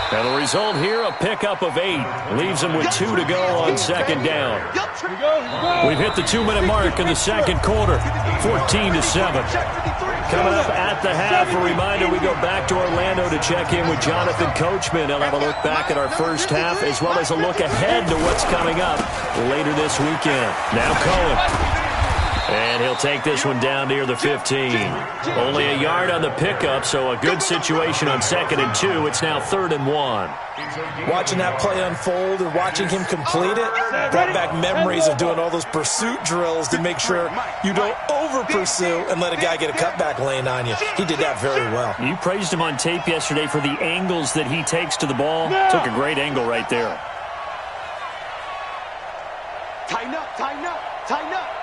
And the result here, a pickup of 8. Leaves them with 2 to go on second down. We've hit the 2-minute mark in the second quarter, 14-7. Coming up at the half, a reminder, we go back to Orlando to check in with Jonathan Coachman. He'll have a look back at our first half as well as a look ahead to what's coming up later this weekend. Now Cohen. And he'll take this one down near the 15. Only a yard on the pickup, so a good situation on 2nd and 2. It's now 3rd and 1. Watching that play unfold and watching him complete it brought back memories of doing all those pursuit drills to make sure you don't over-pursue and let a guy get a cutback lane on you. He did that very well. You praised him on tape yesterday for the angles that he takes to the ball. Took a great angle right there. Tighten up, tighten up, tighten up.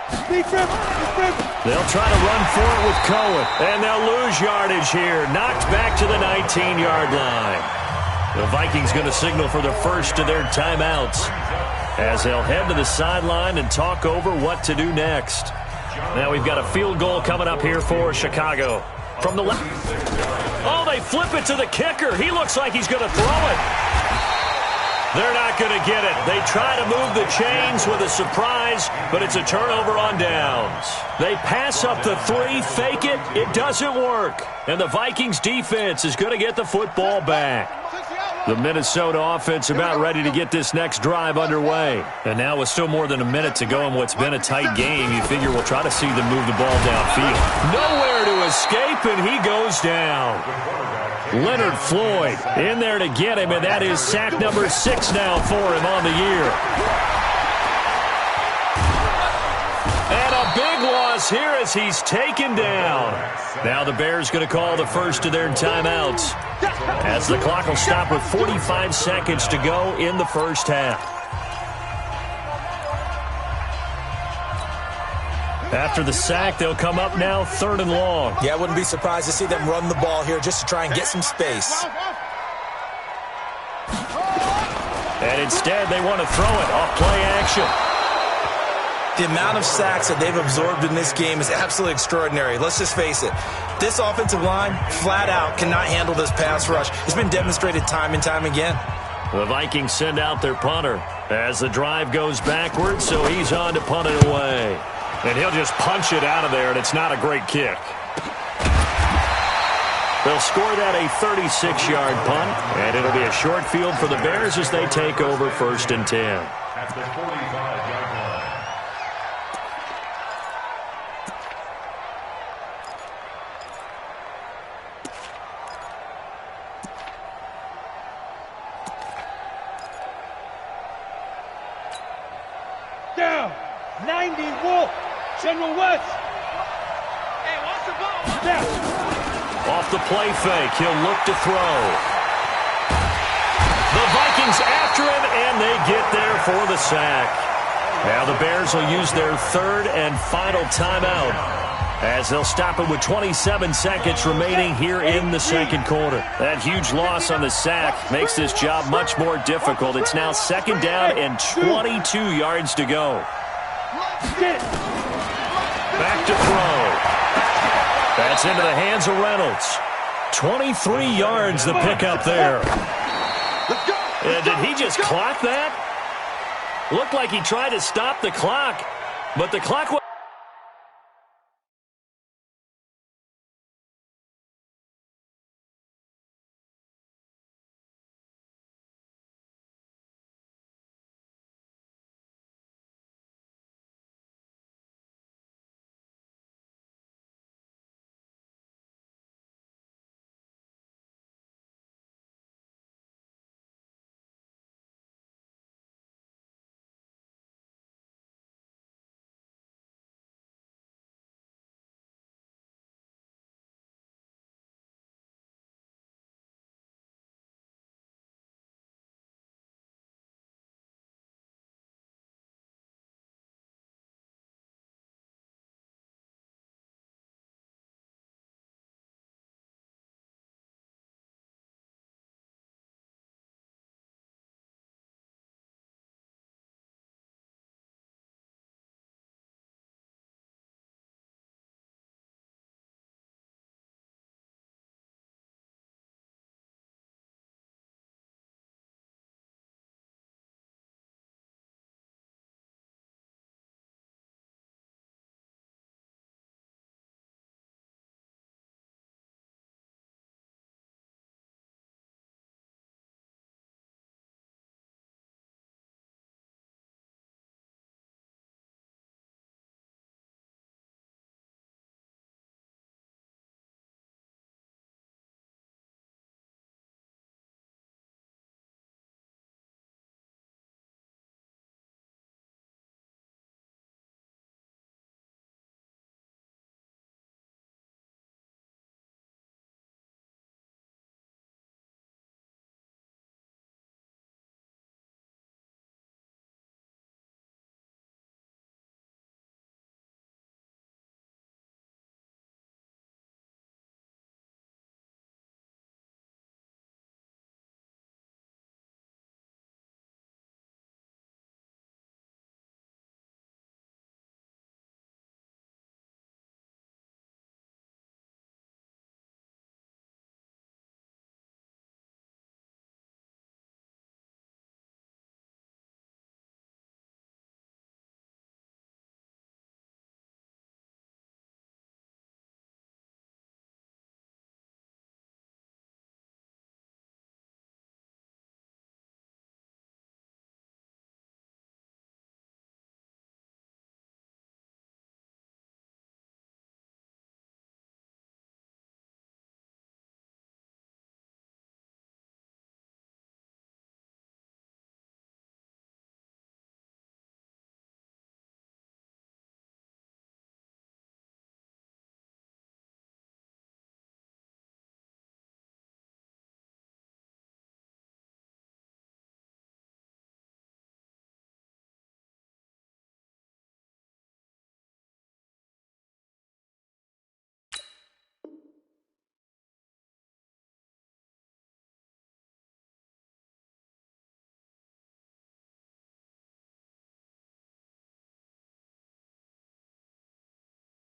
They'll try to run for it with Cohen, and they'll lose yardage here. Knocked back to the 19-yard line. The Vikings going to signal for the first of their timeouts as they'll head to the sideline and talk over what to do next. Now we've got a field goal coming up here for Chicago. From the left. Oh, they flip it to the kicker. He looks like he's going to throw it. They're not going to get it. They try to move the chains with a surprise, but it's a turnover on downs. They pass up the 3, fake it. It doesn't work. And the Vikings defense is going to get the football back. The Minnesota offense about ready to get this next drive underway. And now with still more than a minute to go in what's been a tight game, you figure we'll try to see them move the ball downfield. Nowhere to escape, and he goes down. Leonard Floyd in there to get him, and that is sack number 6 now for him on the year. And a big loss here as he's taken down. Now the Bears going to call the first of their timeouts as the clock will stop with 45 seconds to go in the first half. After the sack, they'll come up now 3rd and long. Yeah, I wouldn't be surprised to see them run the ball here just to try and get some space. And instead, they want to throw it off play action. The amount of sacks that they've absorbed in this game is absolutely extraordinary. Let's just face it. This offensive line, flat out, cannot handle this pass rush. It's been demonstrated time and time again. The Vikings send out their punter as the drive goes backwards, so he's on to punt it away. And he'll just punch it out of there, and it's not a great kick. They'll score that a 36-yard punt, and it'll be a short field for the Bears as they take over 1st and 10. At the 45-yard line. Down, 90 Wolf. General West. Hey, watch the ball. Yeah. Off the play fake, he'll look to throw. The Vikings after him, and they get there for the sack. Now the Bears will use their 3rd and final timeout as they'll stop it with 27 seconds remaining here in the second quarter. That huge loss on the sack makes this job much more difficult. It's now 2nd down and 22 yards to go. Back to throw. That's into the hands of Reynolds. 23 yards the pickup there. Did he just clock that? Looked like he tried to stop the clock, but the clock was...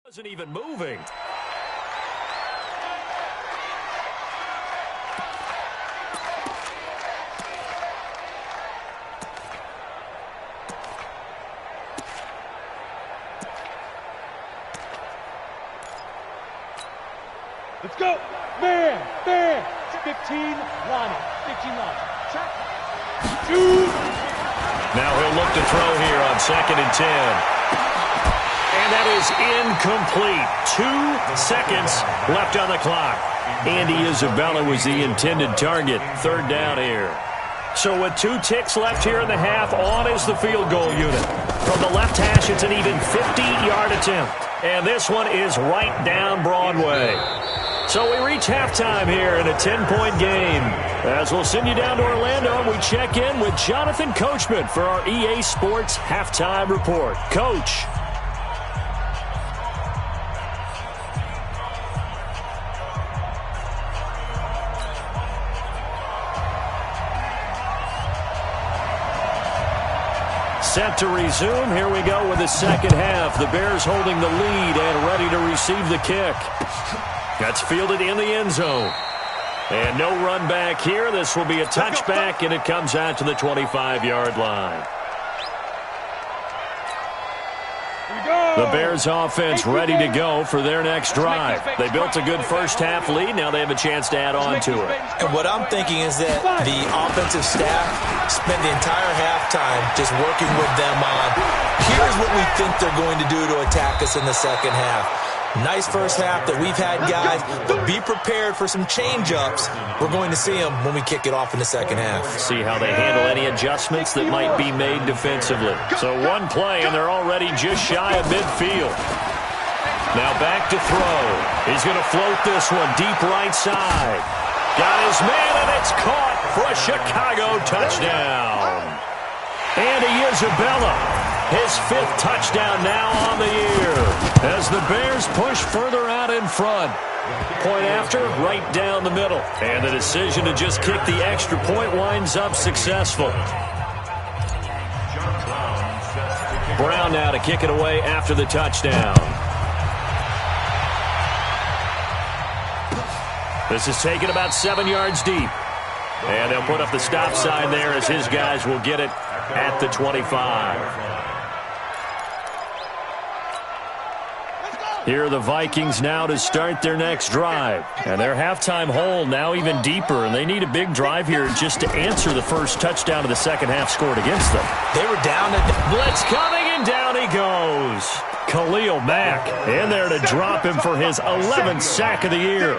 Wasn't even moving. Let's go. Man. 15 line. 15 line. Check. Shoot. Now he'll look to throw here on 2nd and 10. And that is incomplete. 2 seconds left on the clock. Andy Isabella was the intended target. 3rd down here. So with 2 ticks left here in the half, on is the field goal unit. From the left hash, it's an even 50-yard attempt. And this one is right down Broadway. So we reach halftime here in a 10-point game. As we'll send you down to Orlando, we check in with Jonathan Coachman for our EA Sports Halftime Report. Coach. Set to resume. Here we go with the second half. The Bears holding the lead and ready to receive the kick. That's fielded in the end zone. And no run back here. This will be a touchback, and it comes out to the 25-yard line. The Bears offense ready to go for their next drive. They built a good first-half lead. Now they have a chance to add on to it. And what I'm thinking is that the offensive staff spent the entire halftime just working with them on, here's what we think they're going to do to attack us in the second half. Nice first half that we've had, guys, but be prepared for some change-ups. We're going to see them when we kick it off in the second half. See how they handle any adjustments that might be made defensively. So one play, and they're already just shy of midfield. Now back to throw. He's going to float this one deep right side. Got his man, and it's caught for a Chicago touchdown. Andy Isabella, his 5th touchdown now on the year, as the Bears push further out in front. Point after, right down the middle. And the decision to just kick the extra point winds up successful. Brown now to kick it away after the touchdown. This is taken about 7 yards deep. And they'll put up the stop sign there as his guys will get it at the 25. Here are the Vikings now to start their next drive. And their halftime hole now even deeper, and they need a big drive here just to answer the first touchdown of the second half scored against them. They were down at blitz coming, and down he goes. Khalil Mack in there to drop him for his 11th sack of the year.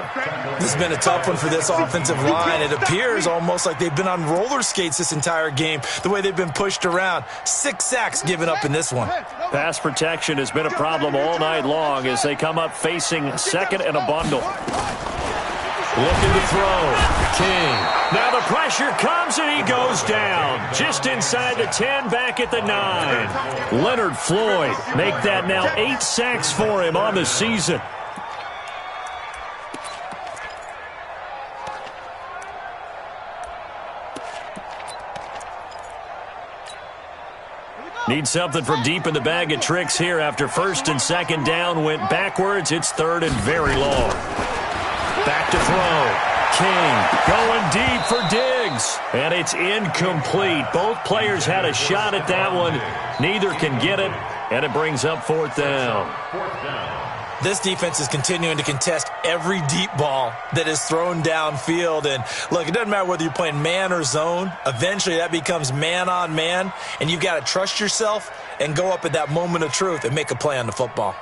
This has been a tough one for this offensive line. It appears almost like they've been on roller skates this entire game, the way they've been pushed around. 6 sacks given up in this one. Pass protection has been a problem all night long as they come up facing second and a bundle. Looking to throw. King. Now the pressure comes, and he goes down. Just inside the 10, back at the 9. Leonard Floyd make that now 8 sacks for him on the season. Need something from deep in the bag of tricks here after 1st and 2nd down went backwards. It's 3rd and very long. Back to throw. King going deep for Diggs. And it's incomplete. Both players had a shot at that one. Neither can get it. And it brings up 4th down. This defense is continuing to contest every deep ball that is thrown downfield. And look, it doesn't matter whether you're playing man or zone. Eventually that becomes man on man. And you've got to trust yourself and go up at that moment of truth and make a play on the football.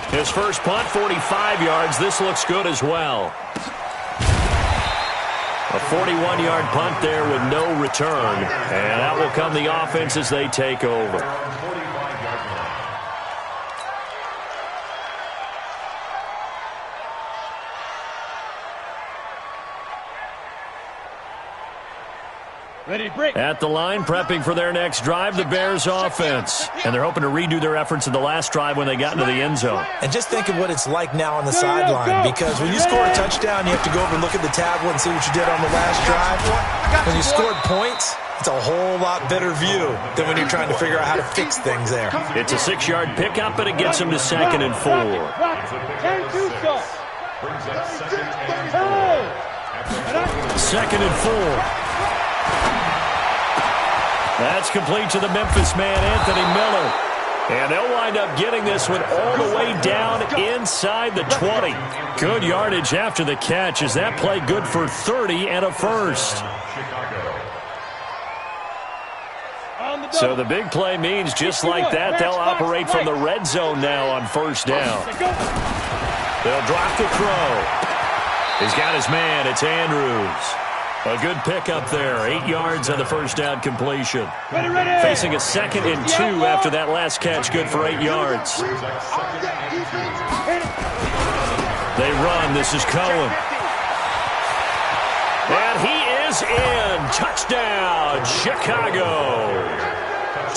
His first punt, 45 yards. This looks good as well. A 41-yard punt there with no return. And out will come the offense as they take over. Ready, break. At the line, prepping for their next drive, the Bears offense. And they're hoping to redo their efforts in the last drive when they got into the end zone. And just think of what it's like now on the sideline, because when you score a touchdown, you have to go over and look at the tablet and see what you did on the last drive. When you scored points, It's a whole lot better view than when you're trying to figure out how to fix things there. It's a 6-yard pickup, and it gets him to 2nd and 4. Second and 4. That's complete to the Memphis man, Anthony Miller. And they'll wind up getting this one all the way down inside the 20. Good yardage after the catch as that play good for 30 and a first. So the big play means just like that, they'll operate from the red zone now on first down. They'll drop the throw. He's got his man. It's Andrews. A good pickup there. 8 yards on the first down completion. Facing a 2nd and 2 after that last catch, good for 8 yards. They run. This is Cohen. And he is in. Touchdown, Chicago.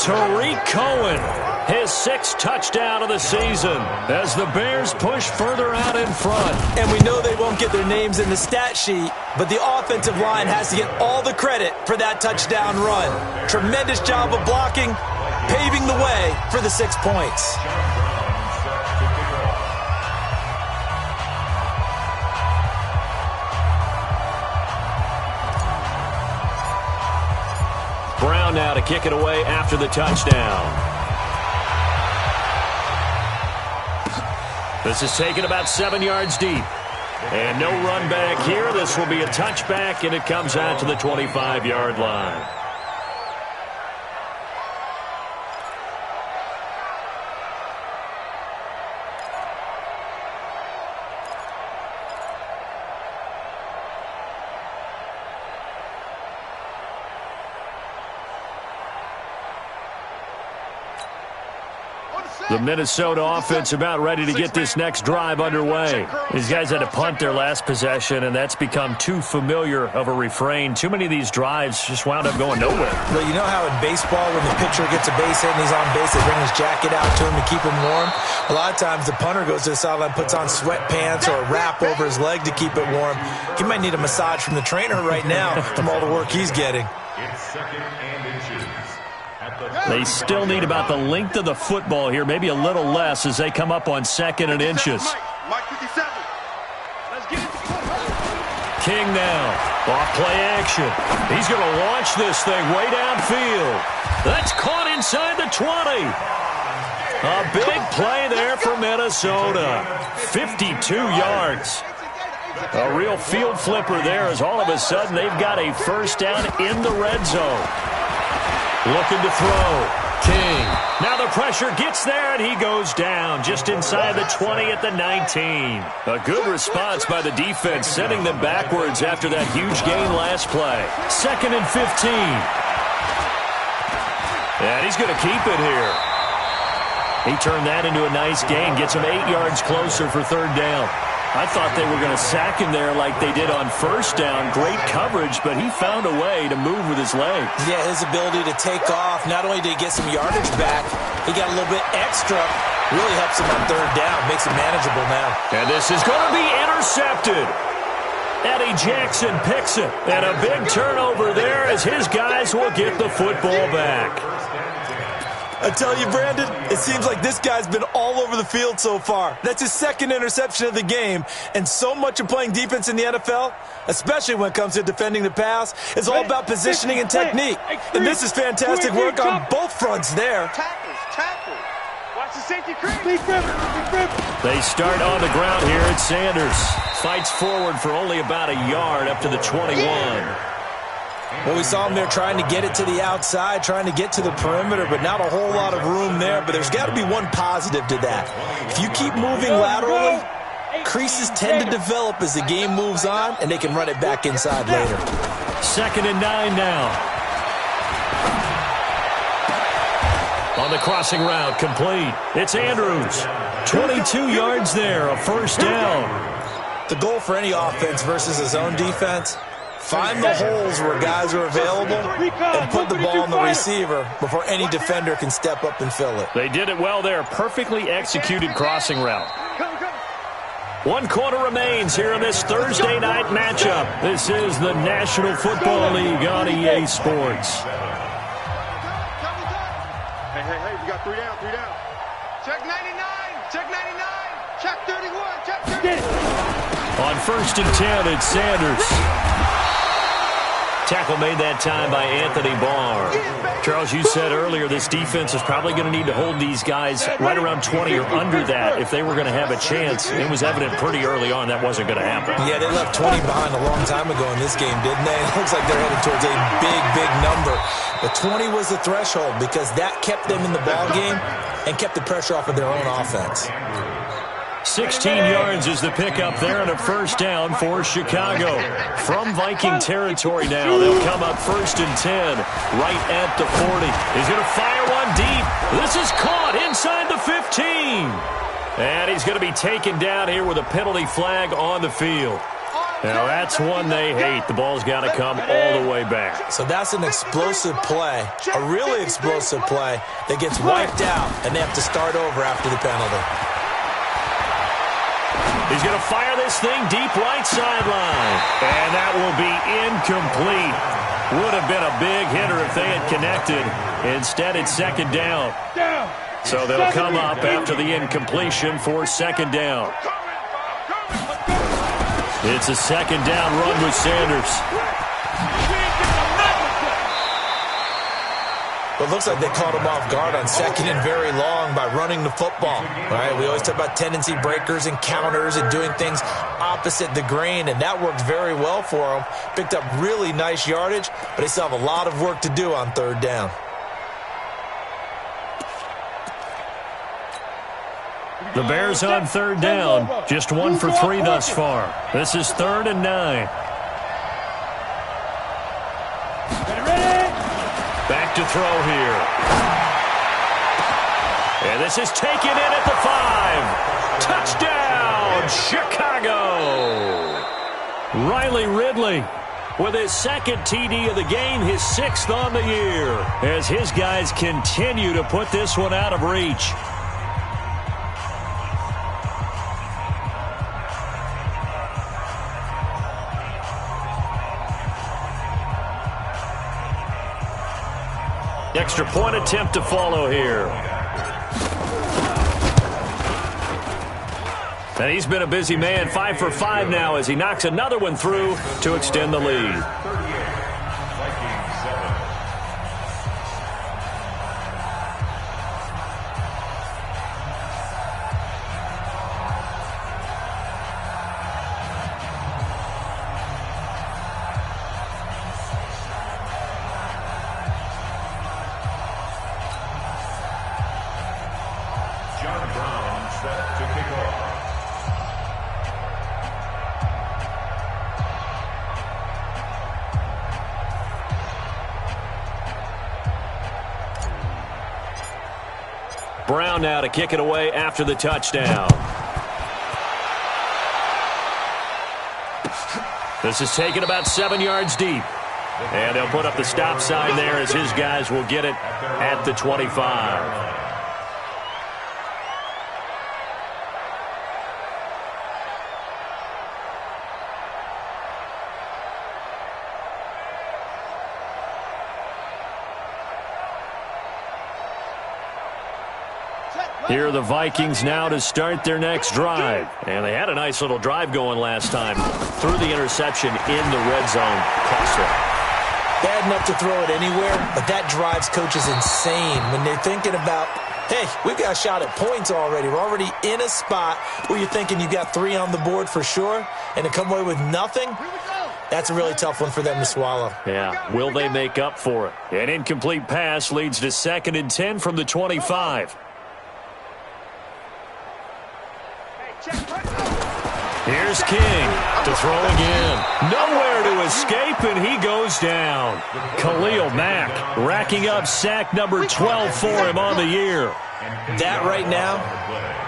Tariq Cohen, his 6th touchdown of the season as the Bears push further out in front. And we know they won't get their names in the stat sheet, but the offensive line has to get all the credit for that touchdown run. Tremendous job of blocking, paving the way for the 6 points. Brown now to kick it away after the touchdown. This is taken about 7 yards deep. And no run back here. This will be a touchback, and it comes out to the 25-yard line. The Minnesota offense about ready to get this next drive underway. These guys had to punt their last possession, and that's become too familiar of a refrain. Too many of these drives just wound up going nowhere. Well, you know how in baseball when the pitcher gets a base hit and he's on base, they bring his jacket out to him to keep him warm? A lot of times the punter goes to the sideline, puts on sweatpants or a wrap over his leg to keep it warm. He might need a massage from the trainer right now from all the work he's getting. It's 2nd and inches. They still need about the length of the football here, maybe a little less as they come up on 2nd and inches. King now, off play action. He's going to launch this thing way downfield. That's caught inside the 20. A big play there for Minnesota. 52 yards. A real field flipper there as all of a sudden they've got a first down in the red zone. Looking to throw. King. Now the pressure gets there, and he goes down just inside the 20 at the 19. A good response by the defense, sending them backwards after that huge gain last play. 2nd and 15. And he's going to keep it here. He turned that into a nice gain, gets him 8 yards closer for 3rd down. I thought they were going to sack him there like they did on first down. Great coverage, but he found a way to move with his legs. Yeah, his ability to take off, not only did he get some yardage back, he got a little bit extra. Really helps him on 3rd down, makes it manageable now. And this is going to be intercepted. Eddie Jackson picks it. And a big turnover there as his guys will get the football back. I tell you, Brandon, it seems like this guy's been all over the field so far. That's his 2nd interception of the game. And so much of playing defense in the NFL, especially when it comes to defending the pass, is all about positioning and technique. And this is fantastic work on both fronts there. Tackle. Watch the safety creep. They start on the ground here at Sanders. Fights forward for only about a yard up to the 21. Well, we saw him there trying to get it to the outside, trying to get to the perimeter, but not a whole lot of room there. But there's got to be one positive to that. If you keep moving laterally, creases tend to develop as the game moves on, and they can run it back inside later. 2nd and 9 now. On the crossing route, complete. It's Andrews. 22 yards there, a first down. The goal for any offense versus his own defense, find the holes where guys are available and put the ball on the receiver before any defender can step up and fill it. They did it well there. Perfectly executed crossing route. 1 quarter remains here in this Thursday night matchup. This is the National Football League on EA Sports. Hey, we got 3 down, 3 down. Check 99, check 99, check 31, check 30. On 1st and 10, it's Sanders. Tackle made that time by Anthony Barr. Charles, you said earlier this defense is probably going to need to hold these guys right around 20 or under that if they were going to have a chance. It was evident pretty early on that wasn't going to happen. Yeah, they left 20 behind a long time ago in this game, didn't they? It looks like they're headed towards a big number. But 20 was the threshold because that kept them in the ball game and kept the pressure off of their own offense. 16 yards is the pickup there on a 1st down for Chicago. From Viking territory now, they'll come up 1st and 10, right at the 40. He's going to fire one deep. This is caught inside the 15. And he's going to be taken down here with a penalty flag on the field. Now, that's one they hate. The ball's got to come all the way back. So that's an explosive play, a really explosive play that gets wiped out, and they have to start over after the penalty. He's going to fire this thing deep right sideline. And that will be incomplete. Would have been a big hitter if they had connected. Instead, it's 2nd down. So they'll come up after the incompletion for 2nd down. It's a 2nd down run with Sanders. But it looks like they caught him off guard on 2nd and very long by running the football. All right, we always talk about tendency breakers and counters and doing things opposite the grain, and that worked very well for them. Picked up really nice yardage, but they still have a lot of work to do on 3rd down. The Bears on 3rd down, just 1 for 3 thus far. This is 3rd and 9. Back to throw here. And this is taken in at the 5. Touchdown, Chicago. Riley Ridley with his 2nd TD of the game, his 6th on the year, as his guys continue to put this one out of reach. Extra point attempt to follow here. And he's been a busy man, 5 for 5 now as he knocks another one through to extend the lead. Brown now to kick it away after the touchdown. This is taken about 7 yards deep. And they'll put up the stop sign there as his guys will get it at the 25. Here are the Vikings now to start their next drive. And they had a nice little drive going last time. Threw the interception in the red zone. Costly. Bad enough to throw it anywhere, but that drives coaches insane when they're thinking about, hey, we've got a shot at points already. We're already in a spot where you're thinking you got 3 on the board for sure, and to come away with nothing, that's a really tough one for them to swallow. Yeah, will they make up for it? An incomplete pass leads to 2nd and 10 from the 25. Here's King to throw again. Nowhere to escape, and he goes down. Khalil Mack racking up sack number 12 for him on the year. That right now,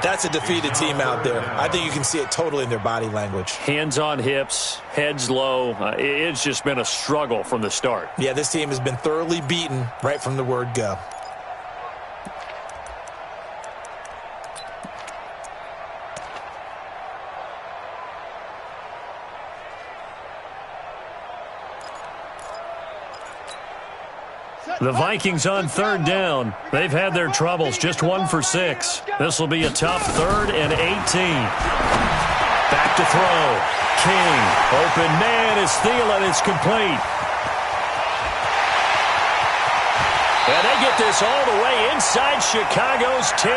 that's a defeated team out there. I think you can see it totally in their body language. Hands on hips, heads low. It's just been a struggle from the start. Yeah, this team has been thoroughly beaten right from the word go. The Vikings on third down. They've had their troubles, just 1 for 6. This will be a tough 3rd and 18. Back to throw. King. Open man is Thielen. It's complete. And they get this all the way inside Chicago's 10.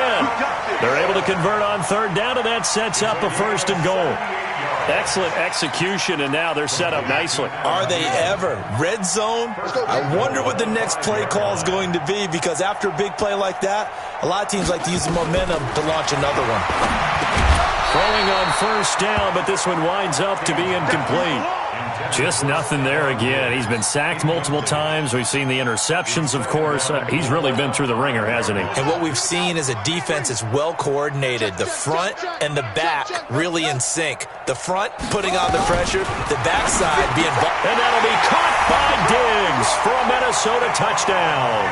They're able to convert on third down, and that sets up a 1st and goal. Excellent execution, and now they're set up nicely. Are they ever? Red zone? I wonder what the next play call is going to be, because after a big play like that, a lot of teams like to use the momentum to launch another one. Throwing on 1st down, but this one winds up to be incomplete. Just nothing there again. He's been sacked multiple times. We've seen the interceptions, of course. He's really been through the ringer, hasn't he? And what we've seen is a defense that's well coordinated. The front and the back really in sync. The front putting on the pressure, the backside being... And that'll be caught by Diggs for a Minnesota touchdown.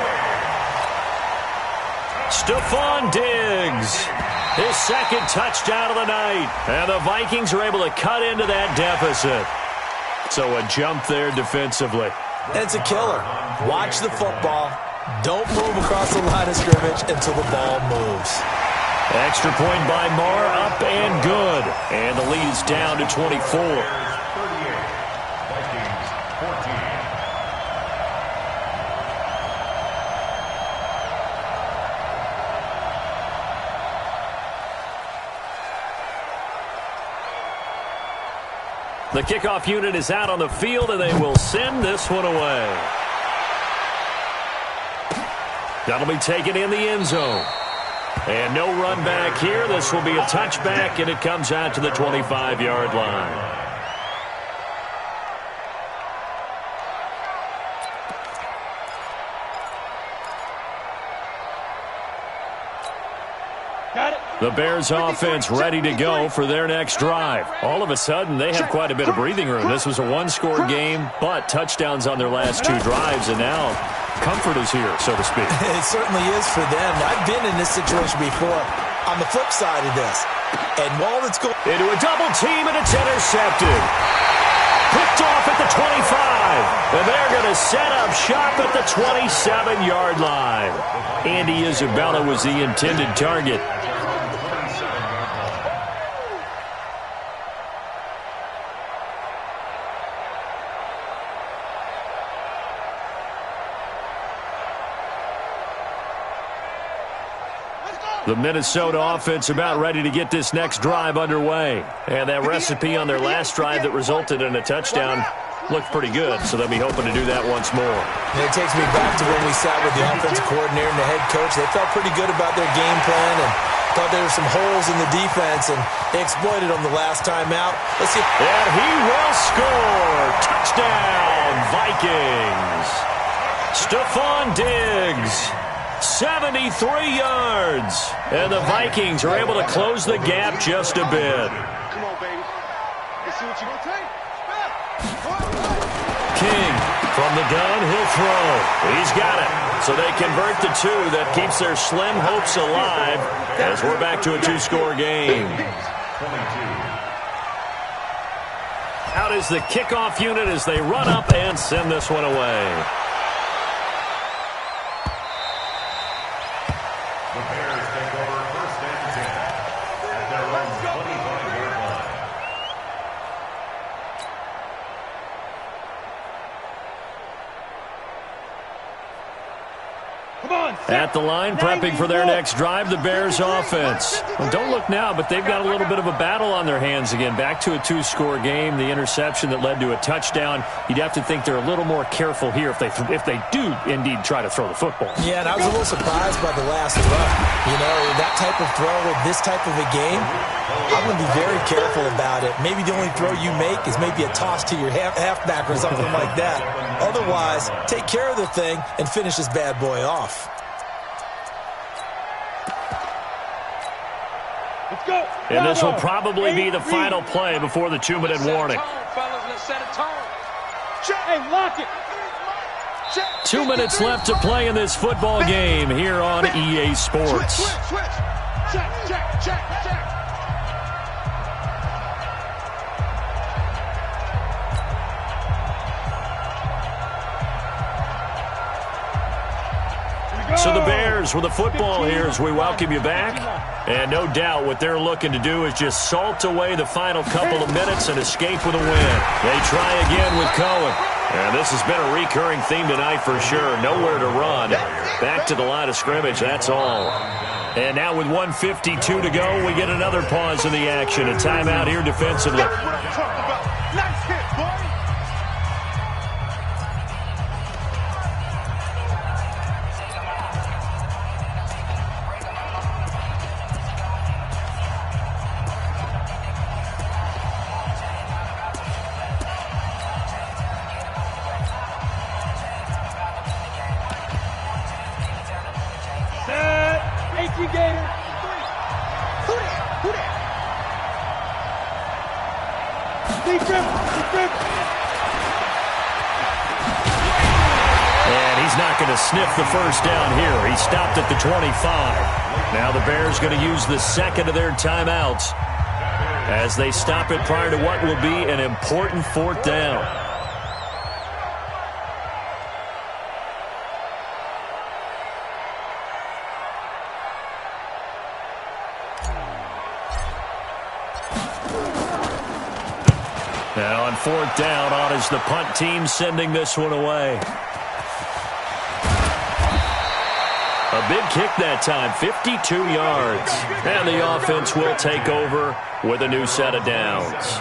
Stephon Diggs, his 2nd touchdown of the night. And the Vikings are able to cut into that deficit. So a jump there defensively. And it's a killer. Watch the football. Don't move across the line of scrimmage until the ball moves. Extra point by Marr, up and good. And the lead is down to 24. The kickoff unit is out on the field, and they will send this one away. That'll be taken in the end zone. And no run back here. This will be a touchback, and it comes out to the 25-yard line. The Bears offense ready to go for their next drive. All of a sudden, they have quite a bit of breathing room. This was a one-score game, but touchdowns on their last 2 drives, and now comfort is here, so to speak. It certainly is for them. I've been in this situation before on the flip side of this. And while it's going... Into a double team, and it's intercepted. Picked off at the 25. And they're going to set up shop at the 27-yard line. Andy Isabella was the intended target. The Minnesota offense about ready to get this next drive underway. And that recipe on their last drive that resulted in a touchdown looked pretty good, so they'll be hoping to do that once more. And it takes me back to when we sat with the offensive coordinator and the head coach. They felt pretty good about their game plan and thought there were some holes in the defense, and they exploited them the last time out. Let's see. And he will score. Touchdown, Vikings. Stephon Diggs. 73 yards. And the Vikings are able to close the gap just a bit. Come on, baby. Let's see what you're going to take. King from the gun, he'll throw. He's got it. So they convert the 2. That keeps their slim hopes alive as we're back to a 2-score game. Out is the kickoff unit as they run up and send this one away. At the line, prepping for their next drive, the Bears offense. Well, don't look now, but they've got a little bit of a battle on their hands again. Back to a 2-score game, the interception that led to a touchdown. You'd have to think they're a little more careful here if they do indeed try to throw the football. Yeah, and I was a little surprised by the last throw. You know, that type of throw with this type of a game, I'm going to be very careful about it. Maybe the only throw you make is maybe a toss to your halfback or something like that. Otherwise, take care of the thing and finish this bad boy off. And this will probably be the final play before the 2-minute warning. Hey, lock it. 2 minutes left to play in this football game here on EA Sports. Switch. Check. So the Bears with the football here as we welcome you back. And no doubt what they're looking to do is just salt away the final couple of minutes and escape with a win. They try again with Cohen. And this has been a recurring theme tonight for sure. Nowhere to run. Back to the line of scrimmage, that's all. And now with 1:52 to go, we get another pause in the action. A timeout here defensively. That's what I'm talking about. Nice hit, boy. And he's not going to sniff the first down here. He stopped at the 25. Now the Bears going to use the second of their timeouts as they stop it prior to what will be an important fourth down. Now on fourth down, on is the punt team sending this one away. A big kick that time, 52 yards. And the offense will take over with a new set of downs.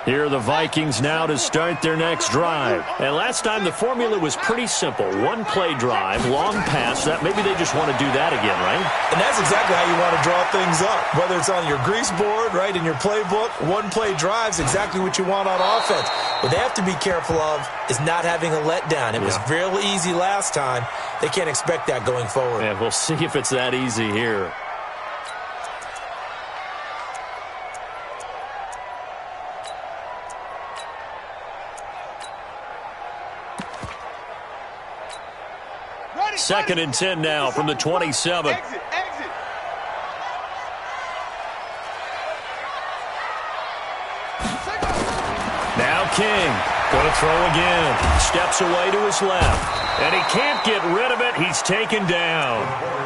Here are the Vikings now to start their next drive. And last time the formula was pretty simple. One-play drive, long pass. That maybe they just want to do that again, right? And that's exactly how you want to draw things up. Whether it's on your grease board, right, in your playbook, one-play drive's exactly what you want on offense. What they have to be careful of is not having a letdown. It was real easy last time. They can't expect that going forward. Yeah, we'll see if it's that easy here. Second and 10 now from the 27. Exit, exit. Now King, going to throw again. Steps away to his left. And he can't get rid of it. He's taken down.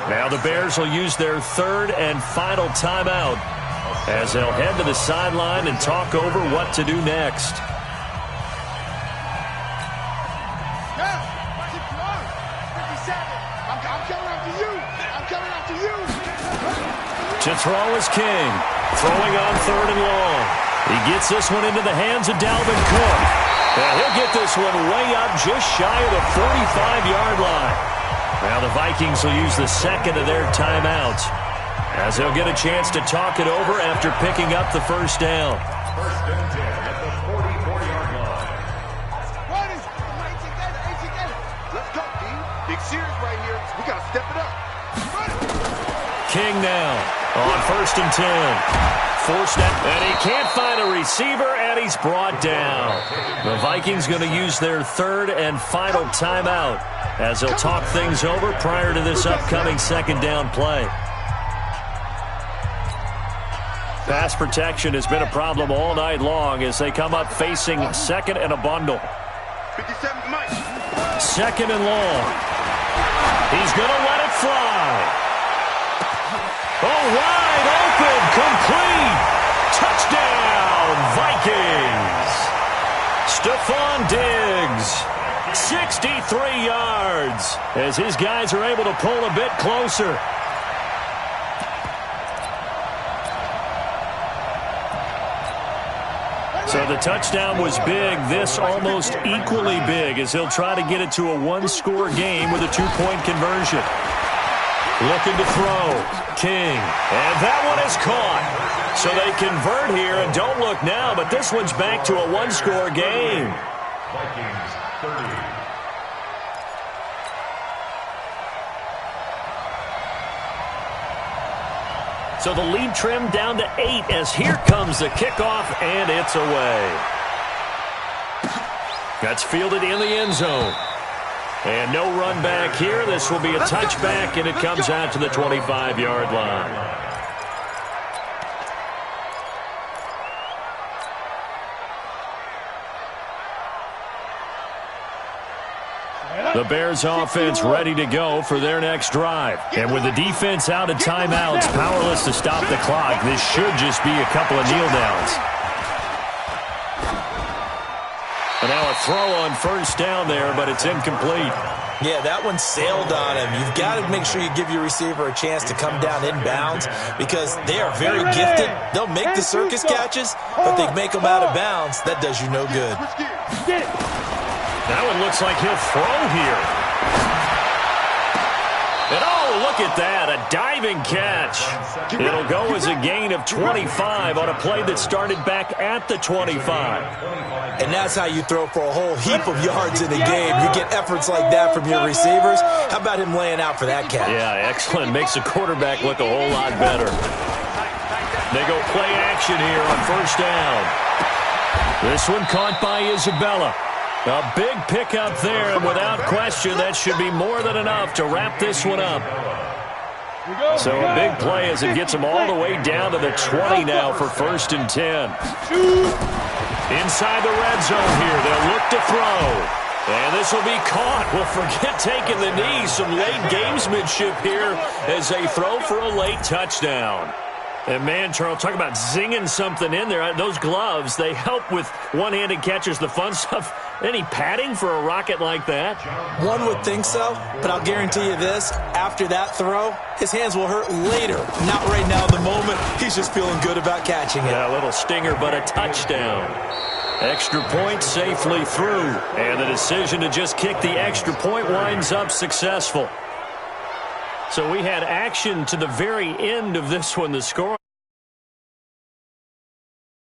Now the Bears will use their third and final timeout as they'll head to the sideline and talk over what to do next. To throw is King. Throwing on third and long. He gets this one into the hands of Dalvin Cook. And he'll get this one way up just shy of the 45-yard line. Now the Vikings will use the second of their timeouts as they'll get a chance to talk it over after picking up the first down. First and 10 at the 44-yard line. Let's go, D. Big series right here. We got to step it up. King now on first and 10. Forced out, and he can't find a receiver, and he's brought down. The Vikings going to use their third and final timeout as they'll talk things over prior to this upcoming second down play. Pass protection has been a problem all night long as they come up facing second and a bundle. 57 Mike. Second and long. He's going to let it fly. Oh, wide open, complete. Touchdown, Vikings. Stephon Diggs, 63 yards as his guys are able to pull a bit closer. So the touchdown was big. This almost equally big as he'll try to get it to a one-score game with a two-point conversion. Looking to throw. King. And that one is caught. So they convert here and don't look now, but this one's back to a one-score game. Vikings 30. So the lead trimmed down to 8 as here comes the kickoff, and it's away. That's fielded in the end zone. And no run back here. This will be a touchback, and it comes out to the 25-yard line. The Bears offense ready to go for their next drive. And with the defense out of timeouts, powerless to stop the clock, this should just be a couple of kneel downs. And now a throw on first down there, but it's incomplete. Yeah, that one sailed on him. You've got to make sure you give your receiver a chance to come down inbounds because they are very gifted. They'll make the circus catches, but they make them out of bounds. That does you no good. That one looks like he'll throw here. And oh, look at that, a diving catch. It'll go as a gain of 25 on a play that started back at the 25. And that's how you throw for a whole heap of yards in a game. You get efforts like that from your receivers. How about him laying out for that catch? Yeah, excellent. Makes the quarterback look a whole lot better. They go play action here on first down. This one caught by Isabella. A big pickup there, and without question, that should be more than enough to wrap this one up. So a big play as it gets them all the way down to the 20 now for 1st and 10. Inside the red zone here, they'll look to throw. And this will be caught. Well, forget taking the knee. Some late gamesmanship here as they throw for a late touchdown. And, man, Charles, talk about zinging something in there. Those gloves, they help with one-handed catches, the fun stuff. Any padding for a rocket like that? One would think so, but I'll guarantee you this. After that throw, his hands will hurt later. Not right now in the moment. He's just feeling good about catching it. Yeah, a little stinger, but a touchdown. Extra point safely through. And the decision to just kick the extra point winds up successful. So we had action to the very end of this one. The score